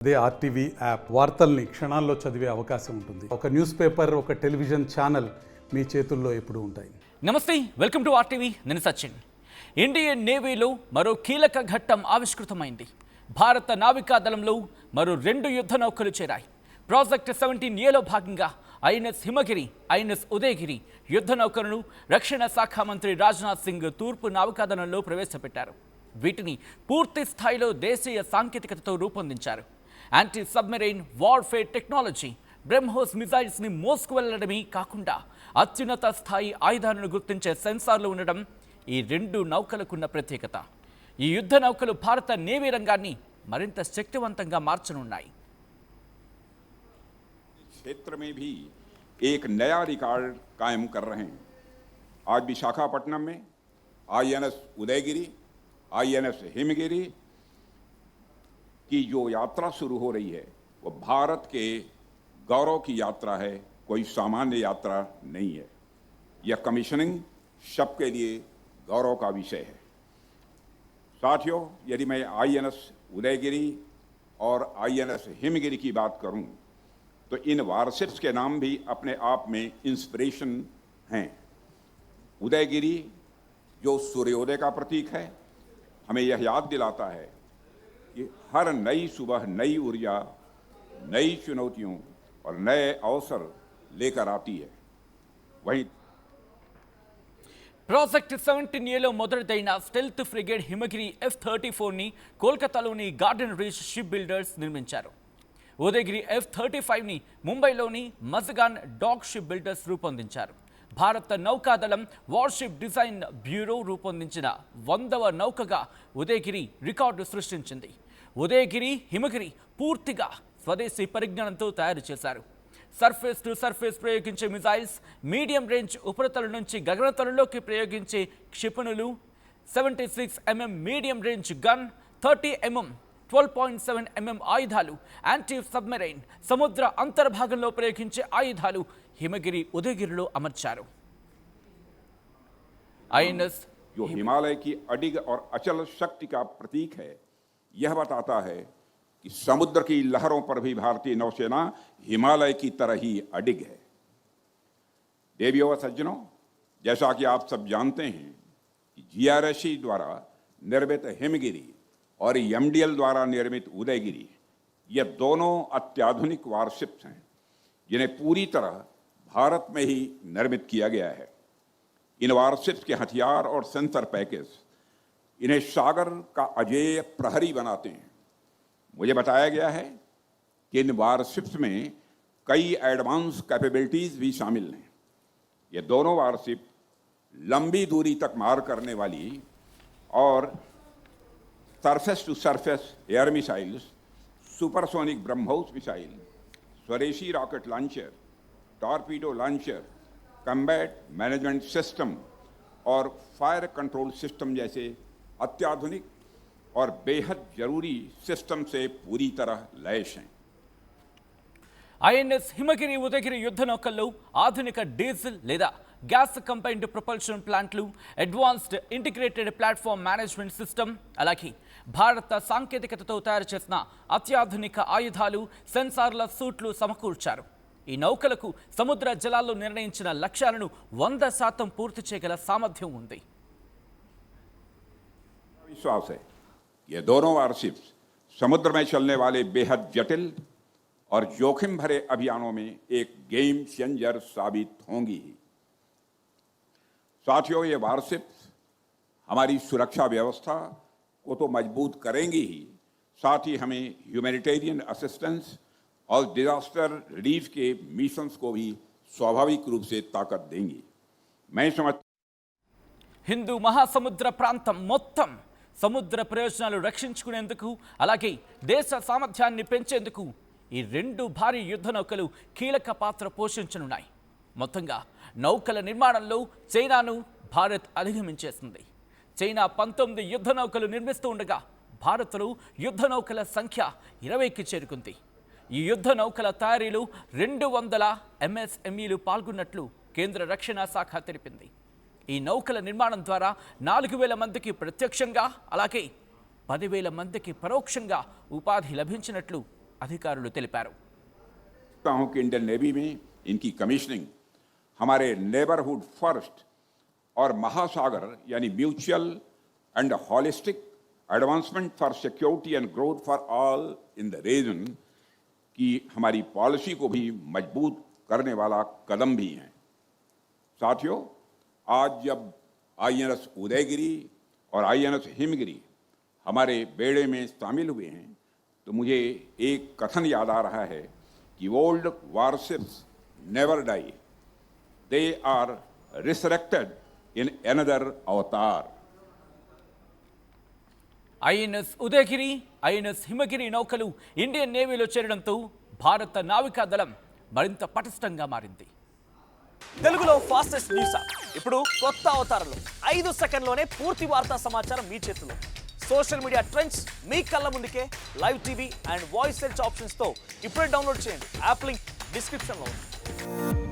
అదే RTV app వార్తల్ని క్షణాల్లో చదివే అవకాశం ఉంటుంది. ఒక న్యూస్ పేపర్, ఒక టెలివిజన్ ఛానల్ మీ చేతుల్లో ఎప్పుడూ ఉంటాయి. నమస్తే, వెల్కమ్ టు ఆర్టీవీ. నేను సచిన్. ఇండియన్ నేవీలో మరో కీలక ఘట్టం ఆవిష్కృతమైంది. భారత నావికాదళంలో మరో 2 యుద్ధ నౌకలు చేరాయి. ప్రాజెక్ట్ 17Aలో భాగంగా ఐఎన్ఎస్ హిమగిరి, ఐఎన్ఎస్ ఉదయగిరి యుద్ధ నౌకలను రక్షణ శాఖ మంత్రి రాజ్నాథ్ సింగ్ తూర్పు నావికాదళంలో ప్రవేశపెట్టారు. వీటిని పూర్తి స్థాయిలో దేశీయ సాంకేతికతతో రూపొందించారు. Anti submarine warfare technology, BrahMos మిజైల్స్ని మోసుకు వెళ్లడమే కాకుండా అత్యున్నత స్థాయి ఆయుధాలను గుర్తించే సెన్సార్లు ఉండడం ఈ 2 నౌకలకున్న ప్రత్యేకత. ఈ యుద్ధ నౌకలు భారత నేవీ రంగాన్ని మరింత శక్తివంతంగా మార్చనున్నాయి. क्षेत्र में भी एक नया रिकॉर्ड कायम कर रहे हैं. आज विशाखापट्टनम में आईएनएस उदयगिरी, आईएनएस हिमगिरी की जो यात्रा शुरू हो रही है वो भारत के गौरव की यात्रा है, कोई सामान्य यात्रा नहीं है. यह कमीशनिंग सबके लिए गौरव का विषय है. साथियों, यदि मैं आईएनएस उदयगिरी और आईएनएस हिमगिरी की बात करूं तो इन वारशिप्स के नाम भी अपने आप में इंस्पिरेशन हैं. उदयगिरी जो सूर्योदय का प्रतीक है, हमें यह याद दिलाता है कि हर नई सुबह नई ऊर्जा, नई चुनौतियों और नए अवसर लेकर आती है. वहीं ప్రాజెక్ట్ 17Aలో మొదటిదైన స్టెల్త్ ఫ్రిగేట్ హిమగిరి F-34ని కోల్కతాలోని గార్డెన్ రీచ్ షిప్ బిల్డర్స్ నిర్మించారు. ఉదయగిరి F-35ని ముంబైలోని మజగాన్ డాక్ షిప్ బిల్డర్స్ రూపొందించారు. భారత నౌకాదళం వార్షిప్ డిజైన్ బ్యూరో రూపొందించిన 100వ నౌకగా ఉదయగిరి రికార్డు సృష్టించింది. ఉదయగిరి హిమగిరి పూర్తిగా స్వదేశీ పరిజ్ఞానంతో తయారు చేశారు. సర్ఫేస్ టు సర్ఫేస్ ప్రయోగించే మిజైల్స్, మీడియం రేంజ్ ఉపరితలం నుంచి గగనతలంలోకి ప్రయోగించే క్షిపణులు, 76mm medium range gun, 30mm 12.7mm ఆయుధాలు, యాంటీ సబ్మెరైన్ సముద్ర అంతర్భాగంలో ప్రయోగించే ఆయుధాలు హిమగిరి ఉదయగిరిలో అమర్చారు. ఐఎన్ఎస్ जो हिमालय की अडिग और अचल शक्ति का प्रतीक है, यह बताता है कि समुद्र की लहरों पर भी भारतीय नौसेना हिमालय की तरह ही अडिग है. देवियों व सज्जनों, जैसा कि आप सब जानते हैं कि जीआरएससी द्वारा निर्मित हिमगिरी और एमडीएल द्वारा निर्मित उदयगिरी, ये दोनों अत्याधुनिक वारशिप्स हैं जिन्हें पूरी तरह भारत में ही निर्मित किया गया है. इन वारशिप्स के हथियार और सेंसर पैकेज इन्हें सागर का अजेय प्रहरी बनाते हैं. मुझे बताया गया है कि इन वारशिप्स में कई एडवांस कैपेबिलिटीज भी शामिल हैं. ये दोनों वारशिप लंबी दूरी तक मार करने वाली और surface to surface air missiles, supersonic BrahMos missile, स्वदेशी rocket launcher, torpedo launcher, combat management system और फायर कंट्रोल सिस्टम जैसे अत्याधुनिक और बेहद जरूरी सिस्टम से पूरी तरह लैस हैं. ఐఎన్ఎస్ హిమగిరి ఉదయగిరి యుద్ధ నౌకల్లో ఆధునిక డీజిల్ లేదా గ్యాస్ కంబైన్డ్ ప్రొపల్షన్ ప్లాంట్లు, advanced integrated platform management system, అలాగే భారత సాంకేతికతతో తయారు చేసిన అత్యాధునిక ఆయుధాలు, సెన్సార్ల సూట్లు సమకూర్చారు. ఈ నౌకలకు సముద్ర జలాల్లో నిర్ణయించిన లక్ష్యాలను 100% పూర్తి చేయగల సామర్థ్యం ఉంది. विश्वास है ये दोनों वारशिप्स समुद्र में चलने वाले बेहद जटिल और जोखिम भरे अभियानों में एक गेम चेंजर साबित होंगी ही. साथियों, ये वारशिप्स हमारी सुरक्षा व्यवस्था को तो मजबूत करेंगी ही, साथ ही हमें ह्यूमैनिटेरियन असिस्टेंस और डिजास्टर रिलीफ के मिशंस को भी स्वाभाविक रूप से ताकत देंगी. मैं समझता హిందూ మహాసముద్ర ప్రాంతం మొత్తం సముద్ర ప్రయోజనాలు రక్షించుకునేందుకు, అలాగే దేశ సామర్థ్యాన్ని పెంచేందుకు ఈ 2 భారీ యుద్ధ నౌకలు కీలక పాత్ర పోషించనున్నాయి. మొత్తంగా నౌకల నిర్మాణంలో చైనాను భారత్ అధిగమించేసింది. చైనా 19 యుద్ధ నౌకలు నిర్మిస్తూ ఉండగా భారత్లో యుద్ధ నౌకల సంఖ్య 20కి చేరుకుంది. ఈ యుద్ధ నౌకల తయారీలో 200 MSMEలు పాల్గొన్నట్లు కేంద్ర రక్షణ శాఖ తెలిపింది. ఈ నౌకల నిర్మాణం ద్వారా 4000 మందికి ప్రత్యక్షంగా, అలాగే 10,000 మందికి పరోక్షంగా ఉపాధి లభించినట్లు అధికారులు తెలిపారు. सकता हूं कि इंडियन नेवी में इनकी कमीशनिंग हमारे नेबरहुड फर्स्ट और महासागर यानी mutual and holistic advancement for security and growth for all in the region की हमारी पॉलिसी को भी मजबूत करने वाला कदम भी है. साथियों, आज जब आईएनएस उदयगिरी और आईएनएस हिमगिरी हमारे बेड़े में शामिल हुए हैं तो मुझे एक कथन याद आ रहा है कि old warships never die, they are resurrected in another avatar. INS Udayagiri, INS Himagiri నౌకలు ఇండియన్ నేవీలో చేరడంతో భారత నావికా దళం మరింత పటిష్టంగా మారింది. తెలుగులో ఫాస్టెస్ట్ న్యూస్ యాప్ ఇప్పుడు కొత్త అవతారంలో 5 సెకండ్లోనే పూర్తి వార్తా సమాచారం మీ చేతిలో. సోషల్ మీడియా ట్రెండ్స్ మీ కళ్ళ ముందుకే live TV and voice search ఆప్షన్స్తో ఇప్పుడే డౌన్లోడ్ చేయండి. యాప్ లింక్ డిస్క్రిప్షన్లో ఉంది.